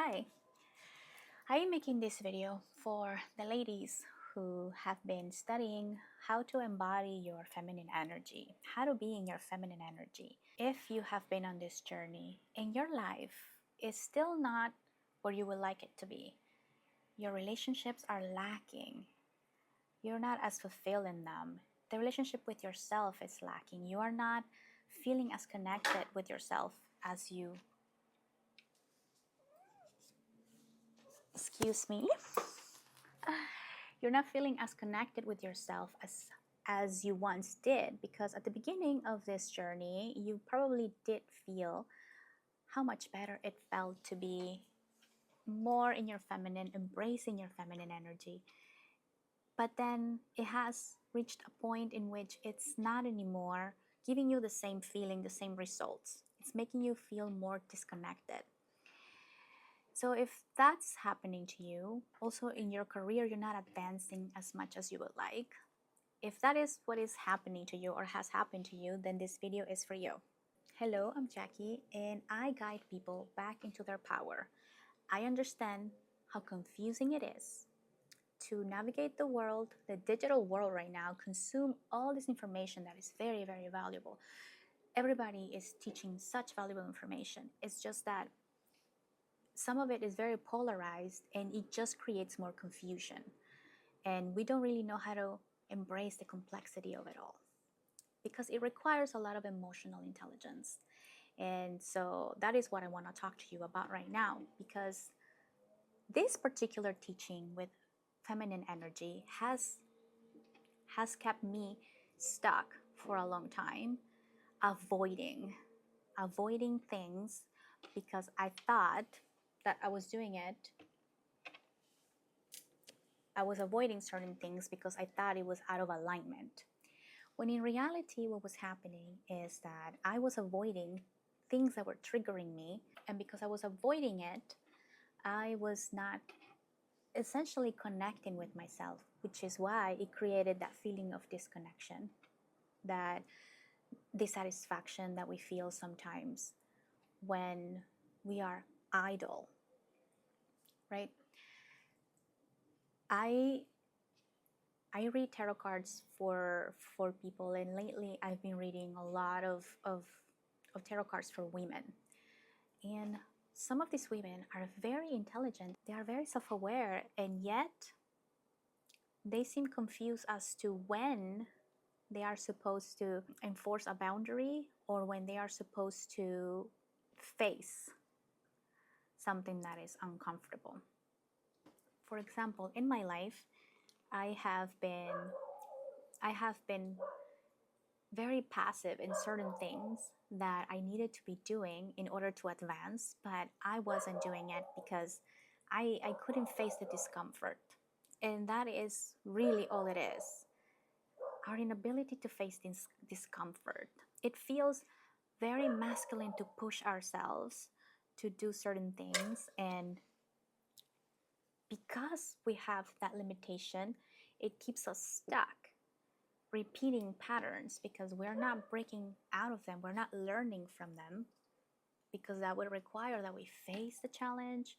Hi, I am making this video for the ladies who have been studying how to embody your feminine energy, how to be in your feminine energy. If you have been on this journey and your life is still not where you would like it to be, your relationships are lacking, you're not as fulfilled in them, the relationship with yourself is lacking, you are not feeling as connected with yourself as you excuse me, you're not feeling as connected with yourself as you once did, because at the beginning of this journey you probably did feel how much better it felt to be more in your feminine, embracing your feminine energy. But then it has reached a point in which it's not anymore giving you the same feeling, the same results. It's making you feel more disconnected. So if that's happening to you, also in your career, you're not advancing as much as you would like. If that is what is happening to you or has happened to you, then this video is for you. Hello, I'm Jackie, and I guide people back into their power. I understand how confusing it is to navigate the world, the digital world right now, consume all this information that is very, very valuable. Everybody is teaching such valuable information. It's just that some of it is very polarized and it just creates more confusion. And we don't really know how to embrace the complexity of it all because it requires a lot of emotional intelligence. And so that is what I want to talk to you about right now, because this particular teaching with feminine energy has kept me stuck for a long time, avoiding things because I thought that I was doing it. I was avoiding certain things because I thought it was out of alignment. When in reality, what was happening is that I was avoiding things that were triggering me. And because I was avoiding it, I was not essentially connecting with myself, which is why it created that feeling of disconnection, that dissatisfaction that we feel sometimes when we are idle, right? I read tarot cards for people, and lately I've been reading a lot of tarot cards for women. And some of these women are very intelligent, they are very self-aware, and yet they seem confused as to when they are supposed to enforce a boundary or when they are supposed to face something that is uncomfortable. For example, in my life, I have been very passive in certain things that I needed to be doing in order to advance, but I wasn't doing it because I couldn't face the discomfort. And that is really all it is. Our inability to face this discomfort. It feels very masculine to push ourselves to do certain things, and because we have that limitation, it keeps us stuck repeating patterns because we're not breaking out of them, we're not learning from them, because that would require that we face the challenge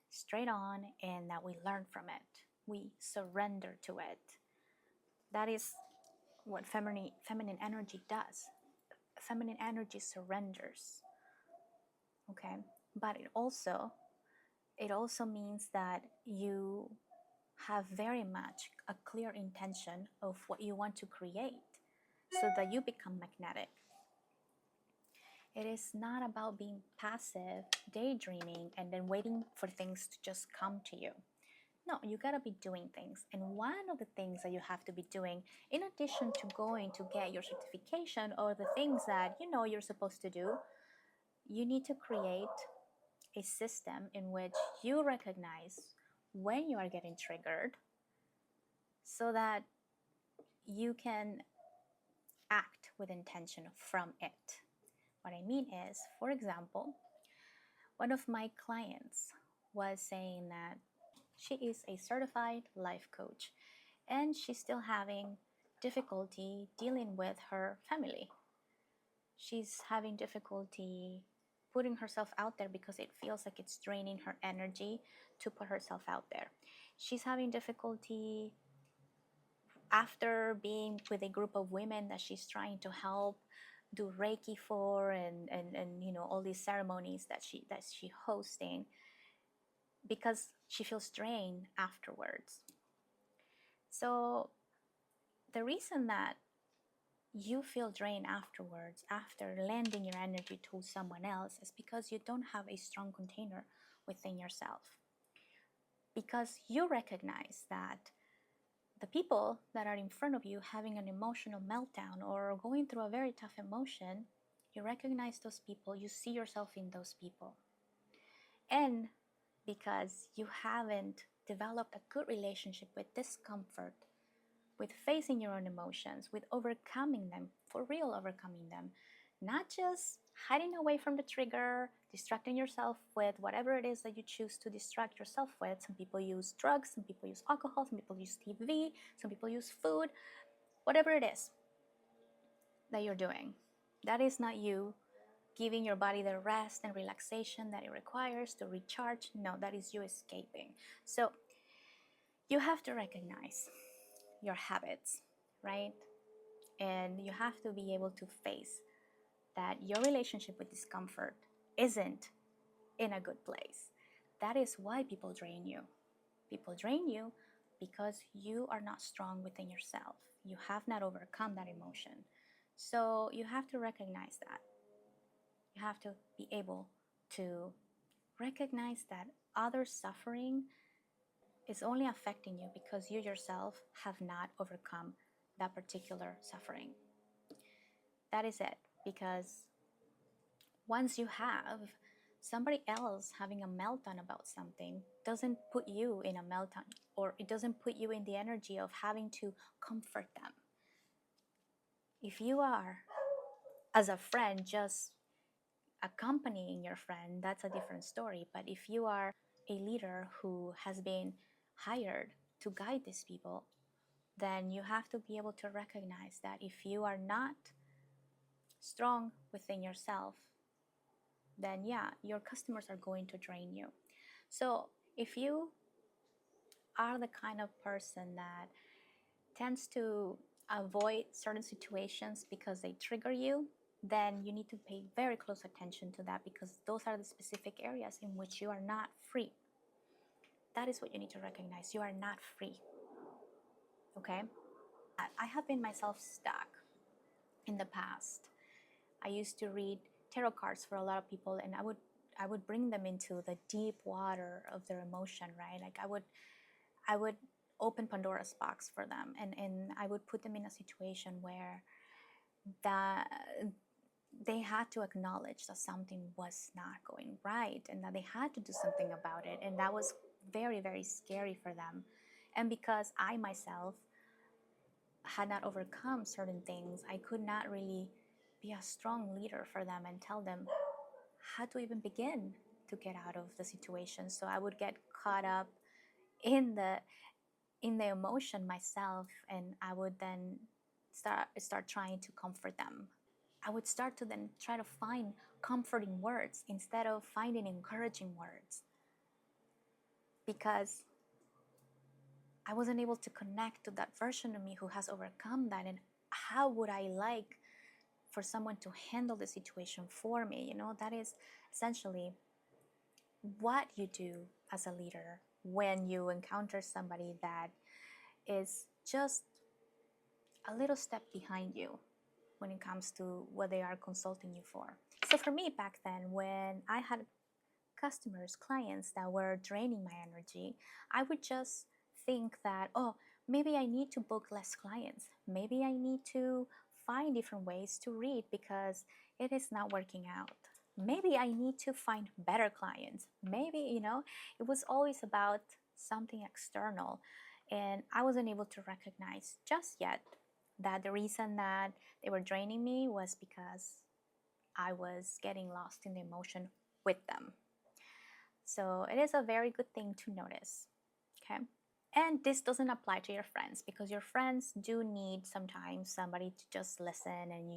straight on and that we learn from it. We surrender to it. That is what feminine energy does. Feminine energy surrenders. Okay? But it also means that you have very much a clear intention of what you want to create so that you become magnetic. It is not about being passive, daydreaming, and then waiting for things to just come to you. No, you gotta be doing things. And one of the things that you have to be doing, in addition to going to get your certification or the things that you know you're supposed to do, you need to create a system in which you recognize when you are getting triggered so that you can act with intention from it. What I mean is, for example, one of my clients was saying that she is a certified life coach and she's still having difficulty dealing with her family. She's having difficulty putting herself out there because it feels like it's draining her energy to put herself out there. She's having difficulty after being with a group of women that she's trying to help do Reiki for, and you know, all these ceremonies that she hosting, because she feels drained afterwards. So the reason that you feel drained afterwards, after lending your energy to someone else, is because you don't have a strong container within yourself. Because you recognize that the people that are in front of you having an emotional meltdown or going through a very tough emotion, you recognize those people, you see yourself in those people. And because you haven't developed a good relationship with discomfort, with facing your own emotions, with overcoming them, for real overcoming them, not just hiding away from the trigger, distracting yourself with whatever it is that you choose to distract yourself with. Some people use drugs, some people use alcohol, some people use TV, some people use food, whatever it is that you're doing. That is not you giving your body the rest and relaxation that it requires to recharge. No, that is you escaping. So you have to recognize your habits, right? And you have to be able to face that your relationship with discomfort isn't in a good place. That is why people drain you. People drain you because you are not strong within yourself. You have not overcome that emotion. So you have to recognize that. You have to be able to recognize that others' suffering is only affecting you because you yourself have not overcome that particular suffering. That is it. Because once you have, somebody else having a meltdown about something doesn't put you in a meltdown, or it doesn't put you in the energy of having to comfort them. If you are, as a friend, just accompanying your friend, that's a different story. But if you are a leader who has been hired to guide these people, then you have to be able to recognize that if you are not strong within yourself, then yeah, your customers are going to drain you. So if you are the kind of person that tends to avoid certain situations because they trigger you, then you need to pay very close attention to that, because those are the specific areas in which you are not free. That is what you need to recognize. You are not free. Okay? I have been myself stuck in the past. I used to read tarot cards for a lot of people, and I would bring them into the deep water of their emotion, right? Like I would open Pandora's box for them, and I would put them in a situation where that they had to acknowledge that something was not going right and that they had to do something about it. And that was very, very scary for them. And because I myself had not overcome certain things, I could not really be a strong leader for them and tell them how to even begin to get out of the situation. So I would get caught up in the emotion myself, and I would then start trying to comfort them. I would start to then try to find comforting words instead of finding encouraging words, because I wasn't able to connect to that version of me who has overcome that. And how would I like for someone to handle the situation for me? You know, that is essentially what you do as a leader when you encounter somebody that is just a little step behind you when it comes to what they are consulting you for. So for me back then, when I had customers, clients that were draining my energy, I would just think that, oh, maybe I need to book less clients. Maybe I need to find different ways to read because it is not working out. Maybe I need to find better clients. Maybe, you know, it was always about something external. And I wasn't able to recognize just yet that the reason that they were draining me was because I was getting lost in the emotion with them. So it is a very good thing to notice, okay? And this doesn't apply to your friends, because your friends do need sometimes somebody to just listen, and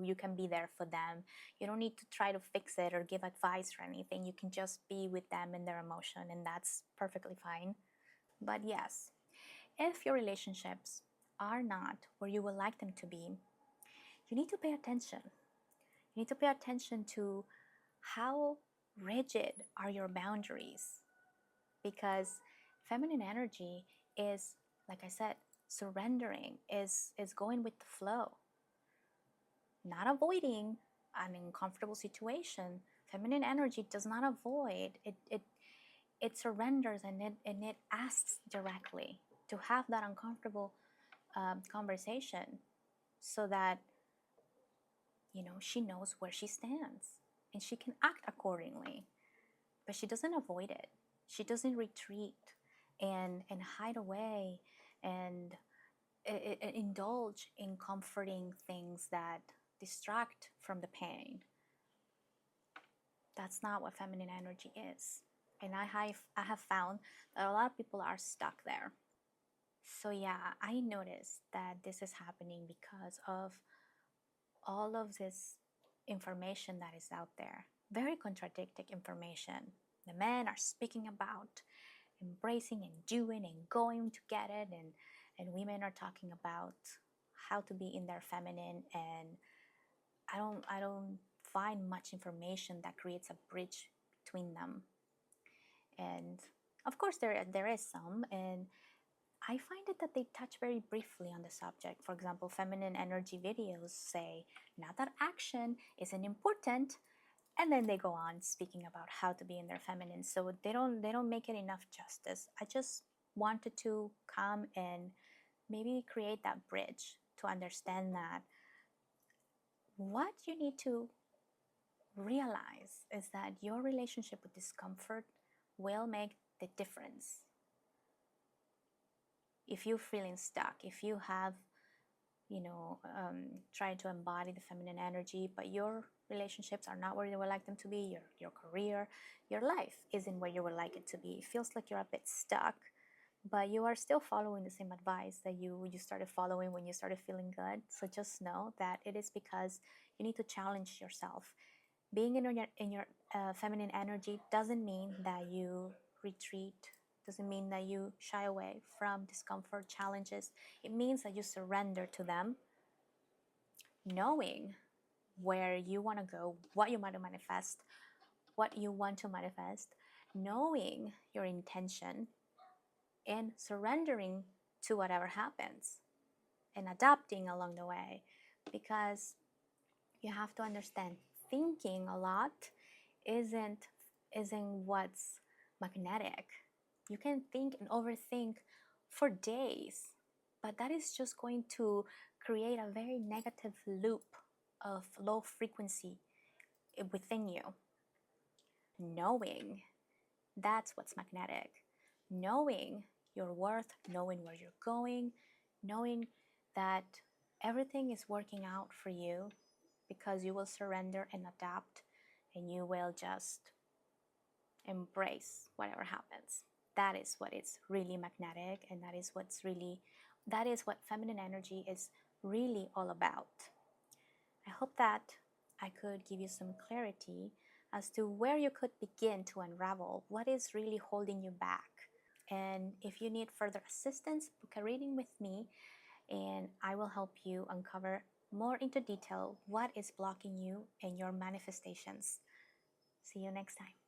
you can be there for them. You don't need to try to fix it or give advice or anything. You can just be with them in their emotion, and that's perfectly fine. But yes, if your relationships are not where you would like them to be, you need to pay attention. You need to pay attention to how rigid are your boundaries, because feminine energy is, like I said, surrendering, is going with the flow, not avoiding an uncomfortable situation. Feminine energy does not avoid it. It surrenders, and it asks directly to have that uncomfortable conversation, so that she knows where she stands and she can act accordingly. But she doesn't avoid it. She doesn't retreat and hide away and indulge in comforting things that distract from the pain. That's not what feminine energy is. And I have found that a lot of people are stuck there. So yeah, I noticed that this is happening because of all of this information that is out there. Very contradicting information. The men are speaking about embracing and doing and going to get it, and women are talking about how to be in their feminine, and I don't find much information that creates a bridge between them. And of course there is some, and I find it that they touch very briefly on the subject. For example, feminine energy videos say not that action isn't important, and then they go on speaking about how to be in their feminine. So they don't make it enough justice. I just wanted to come and maybe create that bridge to understand that what you need to realize is that your relationship with discomfort will make the difference. If you're feeling stuck, if you have trying to embody the feminine energy, but your relationships are not where you would like them to be, your career, your life isn't where you would like it to be. It feels like you're a bit stuck, but you are still following the same advice that you started following when you started feeling good. So just know that it is because you need to challenge yourself. Being in your feminine energy doesn't mean that you retreat, doesn't mean that you shy away from discomfort, challenges. It means that you surrender to them, knowing where you want to go, what you want to manifest, knowing your intention, and surrendering to whatever happens and adapting along the way. Because you have to understand, thinking a lot isn't what's magnetic. You can think and overthink for days, but that is just going to create a very negative loop of low frequency within you. Knowing, that's what's magnetic. Knowing your worth, knowing where you're going, knowing that everything is working out for you because you will surrender and adapt, and you will just embrace whatever happens. That is what is really magnetic, and that is what feminine energy is really all about. I hope that I could give you some clarity as to where you could begin to unravel what is really holding you back. And if you need further assistance, book a reading with me, and I will help you uncover more into detail what is blocking you and your manifestations. See you next time.